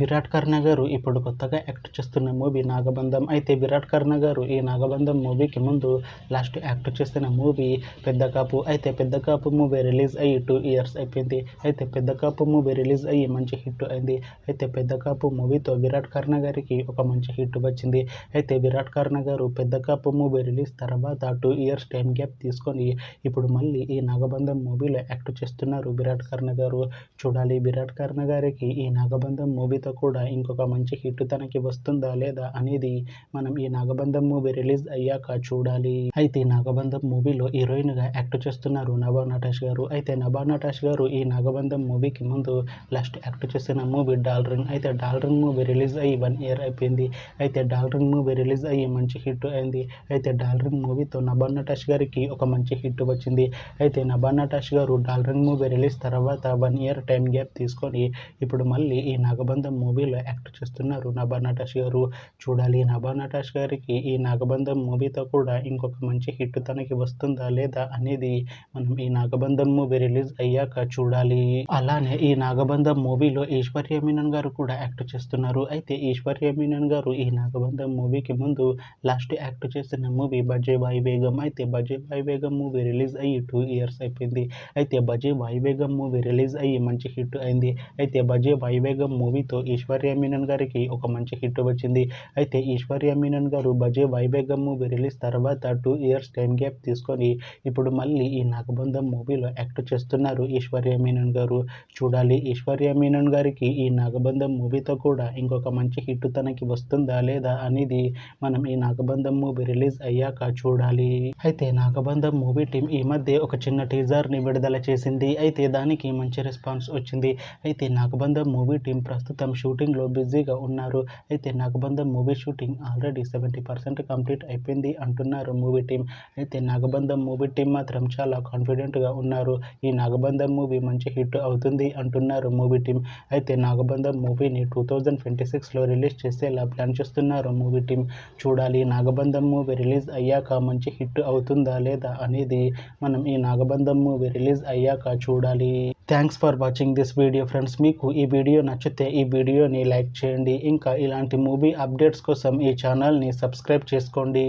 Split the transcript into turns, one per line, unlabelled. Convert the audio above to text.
విరాట్ కర్ణ గారు ఇప్పుడు కొత్తగా యాక్ట్ చేస్తున్న మూవీ నాగబంధం. అయితే విరాట్ కర్ణ గారు ఈ నాగబంధం మూవీకి ముందు లాస్ట్ యాక్ట్ చేసిన మూవీ పెద్ద కాపు. అయితే పెద్ద కాపు మూవీ రిలీజ్ అయ్యి 2 ఇయర్స్ అయిపోయింది. అయితే పెద్ద కాపు మూవీ రిలీజ్ అయ్యి మంచి హిట్ అయింది. అయితే పెద్ద కాపు మూవీతో విరాట్ కర్ణ గారికి ఒక మంచి హిట్ వచ్చింది. అయితే విరాట్ కర్ణ గారు పెద్ద కాపు మూవీ రిలీజ్ తర్వాత 2 ఇయర్స్ టైం గ్యాప్ తీసుకొని ఇప్పుడు మళ్ళీ ఈ నాగబంధం మూవీలో యాక్ట్ చేస్తున్నారు విరాట్ కర్ణ గారు. చూడాలి విరాట్ కర్ణ గారికి ఈ నాగబంధం మూవీతో కూడా ఇంకొక మంచి హిట్ తనకి వస్తుందా లేదా అనేది మనం ఈ నాగబంధం మూవీ రిలీజ్ అయ్యాక చూడాలి. అయితే నాగబంధం మూవీలో హీరోయిన్ గా యాక్ట్ చేస్తున్నారు నభా నటాష్ గారు. అయితే నభా నటాష్ గారు ఈ నాగబంధం మూవీకి ముందు లాస్ట్ యాక్ట్ చేసిన మూవీ డాల్ రింగ్. అయితే డాల్ రింగ్ మూవీ రిలీజ్ అయ్యి 1 ఇయర్ అయిపోయింది. అయితే డాల్ రింగ్ మూవీ రిలీజ్ అయ్యి మంచి హిట్ అయింది. అయితే డాల్ రింగ్ మూవీతో నభా నటాష్ గారికి ఒక మంచి హిట్ వచ్చింది. అయితే నభా నటాష్ గారు డాల్ రింగ్ మూవీ రిలీజ్ తర్వాత 1 ఇయర్ టైం గ్యాప్ తీసుకొని ఇప్పుడు మళ్ళీ ఈ నాగబంధం మూవీలో యాక్ట్ చేస్తున్నారు నభా నటాష్ గారు. చూడాలి నభా నటాష్ గారికి ఈ నాగబంధం మూవీతో కూడా ఇంకొక మంచి హిట్ తనకి వస్తుందా లేదా అనేది మనం ఈ నాగబంధం మూవీ రిలీజ్ అయ్యాక చూడాలి. అలానే ఈ నాగబంధం మూవీలో ఈశ్వర్య మీనన్ గారు కూడా యాక్ట్ చేస్తున్నారు. అయితే ఈశ్వర్య మీనన్ గారు ఈ నాగబంధం మూవీకి ముందు లాస్ట్ యాక్ట్ చేసిన మూవీ బజే భాయ్ బేగం. అయితే బజే భాయ్ బేగం మూవీ రిలీజ్ అయ్యి 2 ఇయర్స్ అయిపోయింది. అయితే బజే భాయ్ బేగం మూవీ రిలీజ్ అయ్యి మంచి హిట్ అయింది. అయితే బజే భాయ్ బేగం మూవీతో ఈశ్వర్య మీనన్ గారికి ఒక మంచి హిట్ వచ్చింది. అయితే ఈశ్వర్య మీనన్ గారు బజే భాయ్ బేగం మూవీ రిలీజ్ తర్వాత 2 ఇయర్స్ టైం గ్యాప్ తీసుకొని ఇప్పుడు మళ్ళీ ఈ నాగబంధం మూవీలో యాక్ట్ చేస్తున్నారు ఈశ్వర్య మీనన్ గారు. చూడాలి ఈశ్వర్య మీనన్ గారికి ఈ నాగబంధం మూవీతో కూడా ఇంకొక మంచి హిట్ తనకి వస్తుందా లేదా అనేది మనం ఈ నాగబంధం మూవీ రిలీజ్ అయ్యాక చూడాలి. అయితే నాగబంధం మూవీ టీం ఈ మధ్య ఒక చిన్న టీజర్ ని విడుదల చేసింది. అయితే దానికి మంచి రెస్పాన్స్ వచ్చింది. అయితే నాగబంధం మూవీ టీం ప్రస్తుతం షూటింగ్ లో బిజీగా ఉన్నారు. అయితే నాగబంధం మూవీ షూటింగ్ ఆల్రెడీ 70% కంప్లీట్ అయిపోయింది అంటున్నారు మూవీ టీం. అయితే నాగబంధం మూవీ టీం మాత్రం చాలా కాన్ఫిడెంట్ గా ఉన్నారు. ఈ నాగబంధం మూవీ మంచి హిట్ అవుతుంది అంటున్నారు మూవీ టీం. అయితే నాగబంధం మూవీని 2026లో రిలీజ్ చేసేలా ప్లాన్ చేస్తున్నారు మూవీ టీం. చూడాలి నాగబంధం మూవీ రిలీజ్ అయ్యాక మంచి హిట్ అవుతుందా లేదా అనేది మనం ఈ నాగబంధం మూవీ రిలీజ్ అయ్యాక చూడాలి. Thanks for watching this video friends. మీకు ఈ వీడియో నచ్చితే ఈ వీడియోని లైక్ చేయండి. ఇంకా ఇలాంటి మూవీ అప్డేట్స్ కోసం ఈ ఛానల్ని సబ్స్క్రైబ్ చేసుకోండి.